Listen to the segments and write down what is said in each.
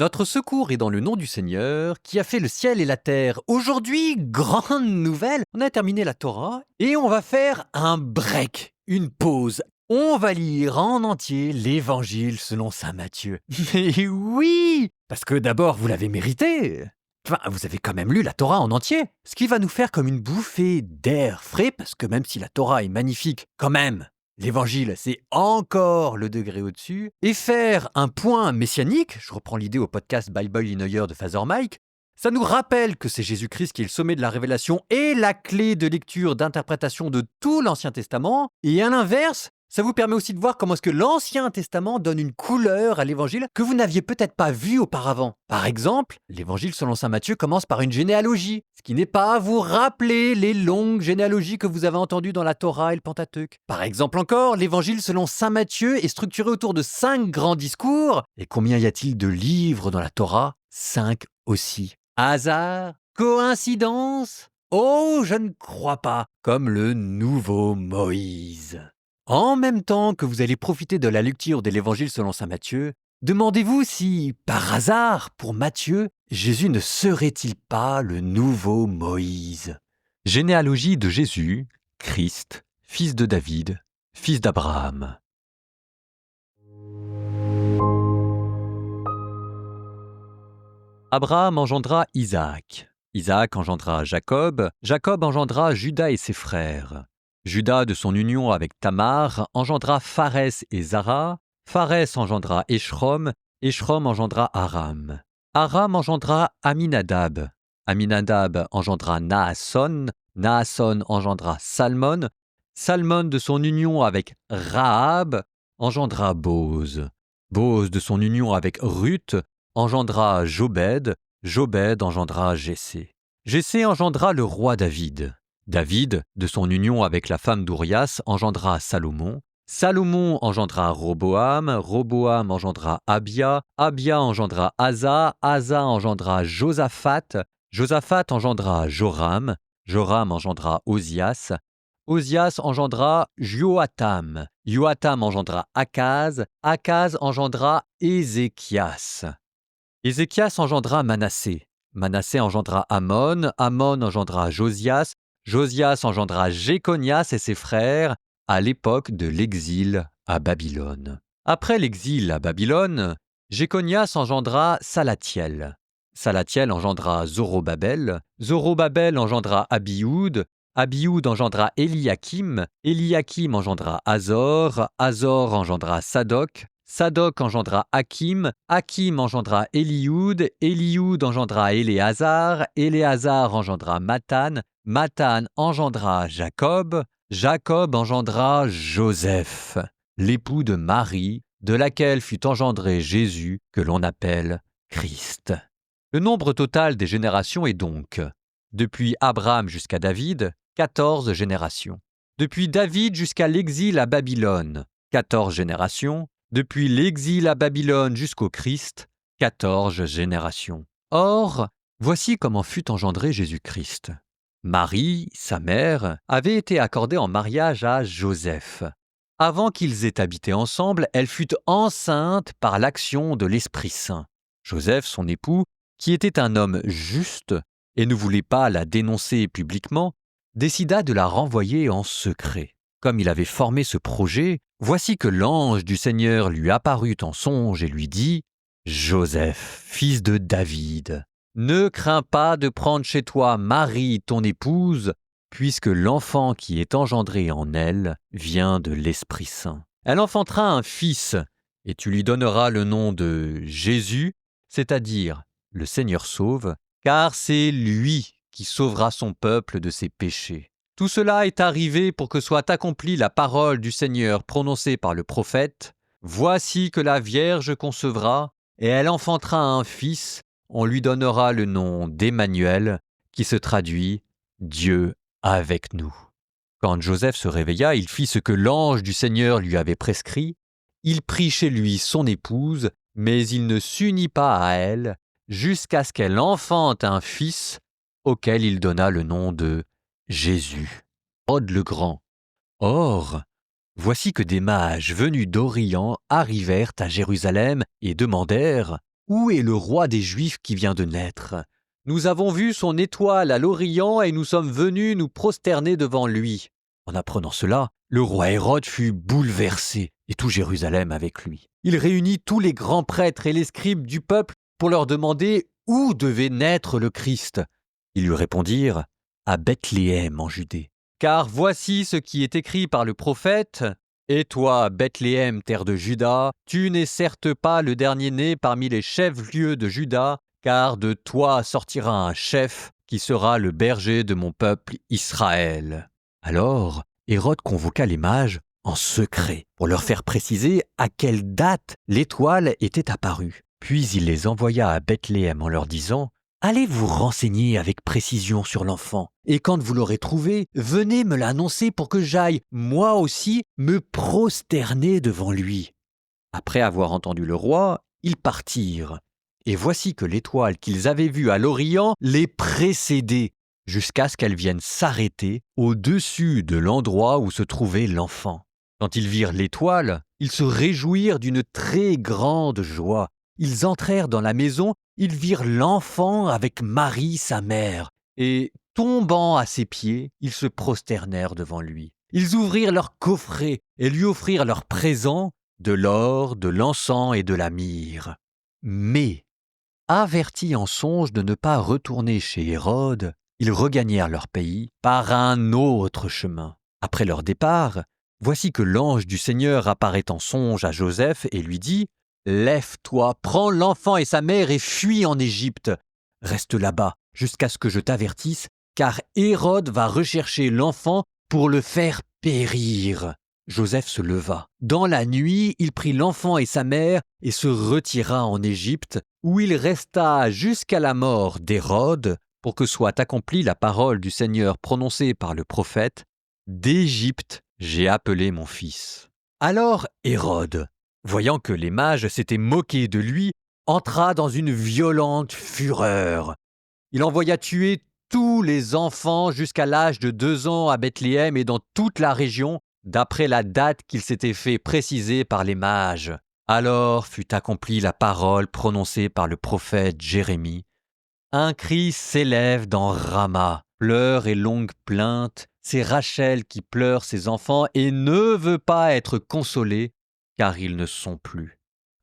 Notre secours est dans le nom du Seigneur qui a fait le ciel et la terre. Aujourd'hui, grande nouvelle, on a terminé la Torah et on va faire un break, une pause. On va lire en entier l'Évangile selon saint Matthieu. Mais oui, parce que d'abord vous l'avez mérité. Enfin, vous avez quand même lu la Torah en entier, ce qui va nous faire comme une bouffée d'air frais, parce que même si la Torah est magnifique, quand même, l'Évangile, c'est encore le degré au-dessus. Et faire un point messianique, je reprends l'idée au podcast Bible in a Year de Father Mike, ça nous rappelle que c'est Jésus-Christ qui est le sommet de la révélation et la clé de lecture, d'interprétation de tout l'Ancien Testament. Et à l'inverse, ça vous permet aussi de voir comment est-ce que l'Ancien Testament donne une couleur à l'Évangile que vous n'aviez peut-être pas vue auparavant. Par exemple, l'Évangile selon saint Matthieu commence par une généalogie, ce qui n'est pas à vous rappeler les longues généalogies que vous avez entendues dans la Torah et le Pentateuque. Par exemple encore, l'Évangile selon saint Matthieu est structuré autour de 5 grands discours. Et combien y a-t-il de livres dans la Torah ? 5 aussi. Hasard ? Coïncidence ? Oh, je ne crois pas. Comme le nouveau Moïse. En même temps que vous allez profiter de la lecture de l'Évangile selon saint Matthieu, demandez-vous si, par hasard, pour Matthieu, Jésus ne serait-il pas le nouveau Moïse ? Généalogie de Jésus, Christ, fils de David, fils d'Abraham. Abraham engendra Isaac. Isaac engendra Jacob. Jacob engendra Juda et ses frères. Juda, de son union avec Tamar, engendra Pharès et Zara. Pharès engendra Échrom. Échrom engendra Aram. Aram engendra Aminadab. Aminadab engendra Naasson. Naasson engendra Salmon. Salmon, de son union avec Rahab, engendra Boz. Boz, de son union avec Ruth, engendra Jobed. Jobed engendra Jessé. Jessé engendra le roi David. David, de son union avec la femme d'Urias, engendra Salomon. Salomon engendra Roboam. Roboam engendra Abia. Abia engendra Asa. Asa engendra Josaphat. Josaphat engendra Joram. Joram engendra Osias. Osias engendra Joatam. Joatam engendra Akaz. Akaz engendra Ézéchias. Ézéchias engendra Manassé. Manassé engendra Amon. Amon engendra Josias. Josias engendra Jéconias et ses frères à l'époque de l'exil à Babylone. Après l'exil à Babylone, Jéconias engendra Salathiel. Salathiel engendra Zorobabel. Zorobabel engendra Abioud. Abioud engendra Eliakim. Eliakim engendra Azor. Azor engendra Sadoc. Sadoc engendra Hakim. Hakim engendra Élioud. Élioud engendra Éléazar. Éléazar engendra Mathan. Mathan engendra Jacob. Jacob engendra Joseph, l'époux de Marie, de laquelle fut engendré Jésus, que l'on appelle Christ. Le nombre total des générations est donc, depuis Abraham jusqu'à David, 14 générations. Depuis David jusqu'à l'exil à Babylone, 14 générations. Depuis l'exil à Babylone jusqu'au Christ, 14 générations. Or, voici comment fut engendré Jésus-Christ. Marie, sa mère, avait été accordée en mariage à Joseph. Avant qu'ils aient habité ensemble, elle fut enceinte par l'action de l'Esprit Saint. Joseph, son époux, qui était un homme juste et ne voulait pas la dénoncer publiquement, décida de la renvoyer en secret. Comme il avait formé ce projet, voici que l'ange du Seigneur lui apparut en songe et lui dit « Joseph, fils de David, ne crains pas de prendre chez toi Marie, ton épouse, puisque l'enfant qui est engendré en elle vient de l'Esprit Saint. Elle enfantera un fils, et tu lui donneras le nom de Jésus, c'est-à-dire le Seigneur sauve, car c'est lui qui sauvera son peuple de ses péchés. Tout cela est arrivé pour que soit accomplie la parole du Seigneur prononcée par le prophète. Voici que la Vierge concevra, et elle enfantera un fils. On lui donnera le nom d'Emmanuel, qui se traduit « Dieu avec nous ». Quand Joseph se réveilla, il fit ce que l'ange du Seigneur lui avait prescrit. Il prit chez lui son épouse, mais il ne s'unit pas à elle, jusqu'à ce qu'elle enfante un fils, auquel il donna le nom de Jésus. Hérode le Grand. Or, voici que des mages venus d'Orient arrivèrent à Jérusalem et demandèrent où est le roi des Juifs qui vient de naître? Nous avons vu son étoile à l'Orient et nous sommes venus nous prosterner devant lui. » En apprenant cela, le roi Hérode fut bouleversé, et tout Jérusalem avec lui. Il réunit tous les grands prêtres et les scribes du peuple pour leur demander où devait naître le Christ. Ils lui répondirent « À Bethléem en Judée. Car voici ce qui est écrit par le prophète. Et toi, Bethléem, terre de Juda, tu n'es certes pas le dernier-né parmi les chefs-lieux de Juda, car de toi sortira un chef qui sera le berger de mon peuple Israël. » Alors, Hérode convoqua les mages en secret pour leur faire préciser à quelle date l'étoile était apparue. Puis il les envoya à Bethléem en leur disant « Allez vous renseigner avec précision sur l'enfant, et quand vous l'aurez trouvé, venez me l'annoncer pour que j'aille, moi aussi, me prosterner devant lui. » Après avoir entendu le roi, ils partirent. Et voici que l'étoile qu'ils avaient vue à l'Orient les précédait, jusqu'à ce qu'elle vienne s'arrêter au-dessus de l'endroit où se trouvait l'enfant. Quand ils virent l'étoile, ils se réjouirent d'une très grande joie. Ils entrèrent dans la maison, ils virent l'enfant avec Marie, sa mère, et, tombant à ses pieds, ils se prosternèrent devant lui. Ils ouvrirent leur coffret et lui offrirent leurs présents, de l'or, de l'encens et de la myrrhe. Mais, avertis en songe de ne pas retourner chez Hérode, ils regagnèrent leur pays par un autre chemin. Après leur départ, voici que l'ange du Seigneur apparaît en songe à Joseph et lui dit « Lève-toi, prends l'enfant et sa mère et fuis en Égypte. Reste là-bas jusqu'à ce que je t'avertisse, car Hérode va rechercher l'enfant pour le faire périr. » Joseph se leva. Dans la nuit, il prit l'enfant et sa mère et se retira en Égypte, où il resta jusqu'à la mort d'Hérode, pour que soit accomplie la parole du Seigneur prononcée par le prophète « D'Égypte j'ai appelé mon fils. » Alors Hérode, voyant que les mages s'étaient moqués de lui, entra dans une violente fureur. Il envoya tuer tous les enfants jusqu'à l'âge de 2 ans à Bethléem et dans toute la région, d'après la date qu'il s'était fait préciser par les mages. Alors fut accomplie la parole prononcée par le prophète Jérémie. Un cri s'élève dans Rama, pleurs et longues plaintes. C'est Rachel qui pleure ses enfants et ne veut pas être consolée, car ils ne sont plus.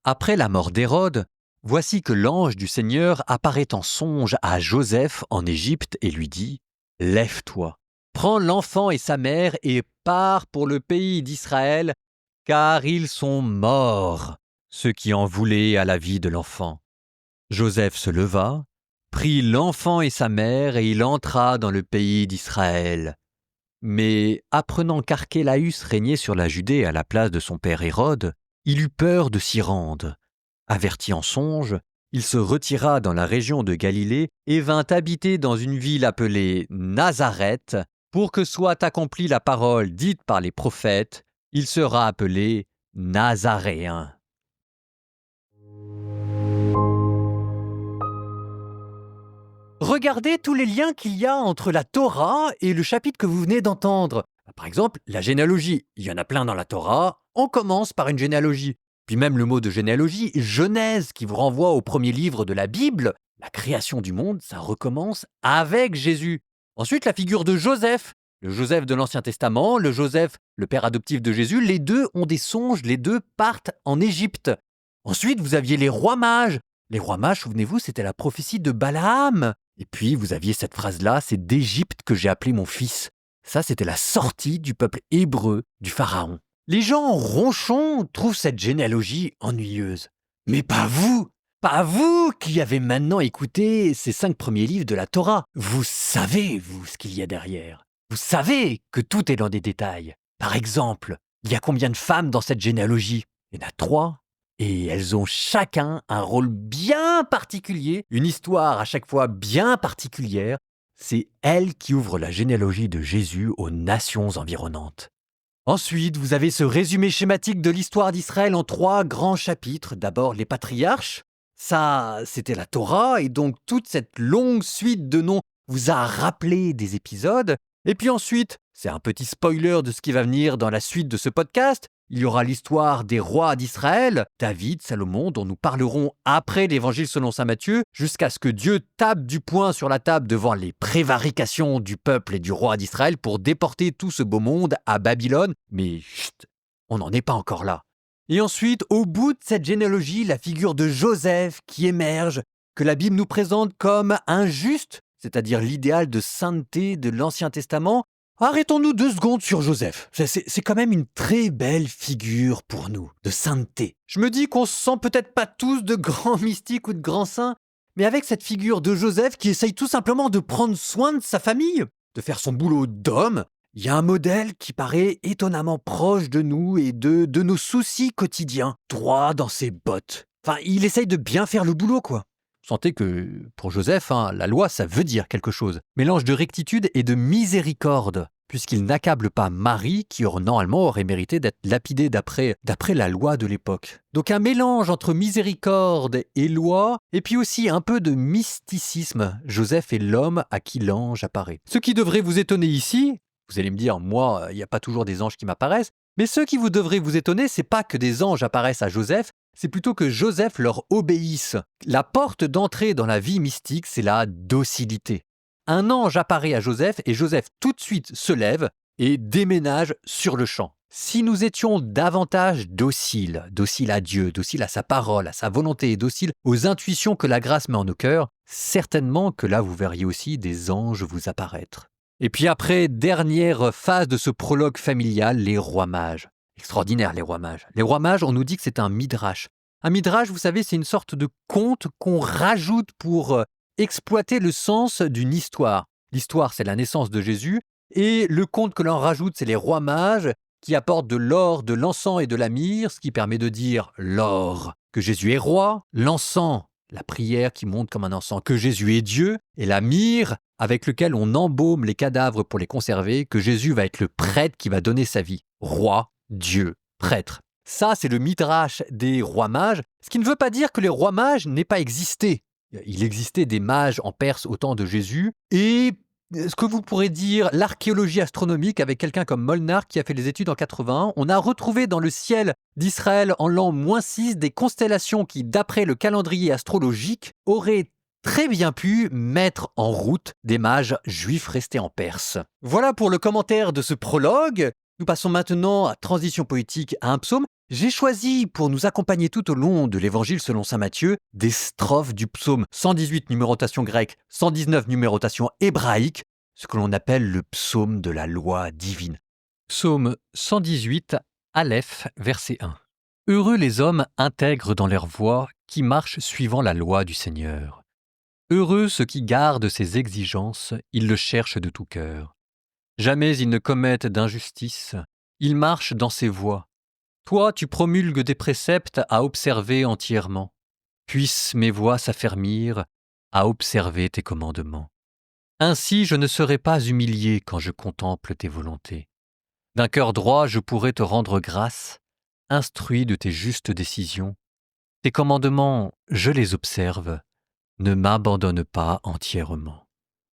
Après la mort d'Hérode, voici que l'ange du Seigneur apparaît en songe à Joseph en Égypte et lui dit « Lève-toi, prends l'enfant et sa mère et pars pour le pays d'Israël, car ils sont morts, ceux qui en voulaient à la vie de l'enfant. » Joseph se leva, prit l'enfant et sa mère et il entra dans le pays d'Israël. Mais apprenant qu'Archélaüs régnait sur la Judée à la place de son père Hérode, il eut peur de s'y rendre. Averti en songe, il se retira dans la région de Galilée et vint habiter dans une ville appelée Nazareth, pour que soit accomplie la parole dite par les prophètes, il sera appelé Nazaréen. Regardez tous les liens qu'il y a entre la Torah et le chapitre que vous venez d'entendre. Par exemple, la généalogie. Il y en a plein dans la Torah. On commence par une généalogie. Puis même le mot de généalogie, Genèse, qui vous renvoie au premier livre de la Bible, la création du monde, ça recommence avec Jésus. Ensuite, la figure de Joseph. Le Joseph de l'Ancien Testament, le Joseph, le père adoptif de Jésus, les deux ont des songes, les deux partent en Égypte. Ensuite, vous aviez les rois mages. Les rois mages, souvenez-vous, c'était la prophétie de Balaam. Et puis, vous aviez cette phrase-là, c'est d'Égypte que j'ai appelé mon fils. Ça, c'était la sortie du peuple hébreu du pharaon. Les gens ronchons trouvent cette généalogie ennuyeuse. Mais pas vous! Pas vous qui avez maintenant écouté ces 5 premiers livres de la Torah. Vous savez, vous, ce qu'il y a derrière. Vous savez que tout est dans des détails. Par exemple, il y a combien de femmes dans cette généalogie? Il y en a 3. Et elles ont chacun un rôle bien particulier, une histoire à chaque fois bien particulière. C'est elles qui ouvrent la généalogie de Jésus aux nations environnantes. Ensuite, vous avez ce résumé schématique de l'histoire d'Israël en 3 grands chapitres. D'abord, les patriarches. Ça, c'était la Torah, et donc toute cette longue suite de noms vous a rappelé des épisodes. Et puis ensuite, c'est un petit spoiler de ce qui va venir dans la suite de ce podcast, Il y aura l'histoire des rois d'Israël, David, Salomon, dont nous parlerons après l'Évangile selon saint Matthieu, jusqu'à ce que Dieu tape du poing sur la table devant les prévarications du peuple et du roi d'Israël pour déporter tout ce beau monde à Babylone. Mais chut, on n'en est pas encore là. Et ensuite, au bout de cette généalogie, la figure de Joseph qui émerge, que la Bible nous présente comme un juste, c'est-à-dire l'idéal de sainteté de l'Ancien Testament. Arrêtons-nous 2 secondes sur Joseph. C'est quand même une très belle figure pour nous, de sainteté. Je me dis qu'on se sent peut-être pas tous de grands mystiques ou de grands saints, mais avec cette figure de Joseph qui essaye tout simplement de prendre soin de sa famille, de faire son boulot d'homme, il y a un modèle qui paraît étonnamment proche de nous et de nos soucis quotidiens, droit dans ses bottes. Enfin, il essaye de bien faire le boulot, quoi. Sentez que, pour Joseph, la loi, ça veut dire quelque chose. Mélange de rectitude et de miséricorde, puisqu'il n'accable pas Marie, qui normalement aurait mérité d'être lapidée d'après la loi de l'époque. Donc un mélange entre miséricorde et loi, et puis aussi un peu de mysticisme. Joseph est l'homme à qui l'ange apparaît. Ce qui devrait vous étonner ici, vous allez me dire, moi, il n'y a pas toujours des anges qui m'apparaissent, mais ce qui vous devrait vous étonner, c'est pas que des anges apparaissent à Joseph, c'est plutôt que Joseph leur obéisse. La porte d'entrée dans la vie mystique, c'est la docilité. Un ange apparaît à Joseph et Joseph tout de suite se lève et déménage sur le champ. Si nous étions davantage dociles à Dieu, dociles à sa parole, à sa volonté et dociles aux intuitions que la grâce met en nos cœurs, certainement que là vous verriez aussi des anges vous apparaître. Et puis après, dernière phase de ce prologue familial, les rois mages. Extraordinaire, les rois mages. Les rois mages, on nous dit que c'est un midrash. Un midrash, vous savez, c'est une sorte de conte qu'on rajoute pour exploiter le sens d'une histoire. L'histoire, c'est la naissance de Jésus, et le conte que l'on rajoute, c'est les rois mages qui apportent de l'or, de l'encens et de la myrrhe, ce qui permet de dire l'or, que Jésus est roi, l'encens, la prière qui monte comme un encens, que Jésus est Dieu, et la myrrhe, avec lequel on embaume les cadavres pour les conserver, que Jésus va être le prêtre qui va donner sa vie. Roi, Dieu, prêtre. Ça, c'est le midrash des rois mages, ce qui ne veut pas dire que les rois mages n'aient pas existé. Il existait des mages en Perse au temps de Jésus, et ce que vous pourrez dire, l'archéologie astronomique avec quelqu'un comme Molnar qui a fait les études en 81, on a retrouvé dans le ciel d'Israël en l'an -6 des constellations qui, d'après le calendrier astrologique, auraient très bien pu mettre en route des mages juifs restés en Perse. Voilà pour le commentaire de ce prologue. Nous passons maintenant à transition poétique à un psaume. J'ai choisi, pour nous accompagner tout au long de l'Évangile selon saint Matthieu, des strophes du psaume 118 numérotation grecque, 119 numérotation hébraïque, ce que l'on appelle le psaume de la loi divine. Psaume 118, Aleph, verset 1. Heureux les hommes intègres dans leur voie, qui marchent suivant la loi du Seigneur. Heureux ceux qui gardent ses exigences, ils le cherchent de tout cœur. Jamais ils ne commettent d'injustice, ils marchent dans ses voies. Toi, tu promulgues des préceptes à observer entièrement. Puissent mes voies s'affermir à observer tes commandements. Ainsi je ne serai pas humilié quand je contemple tes volontés. D'un cœur droit je pourrai te rendre grâce, instruit de tes justes décisions. Tes commandements, je les observe, ne m'abandonne pas entièrement.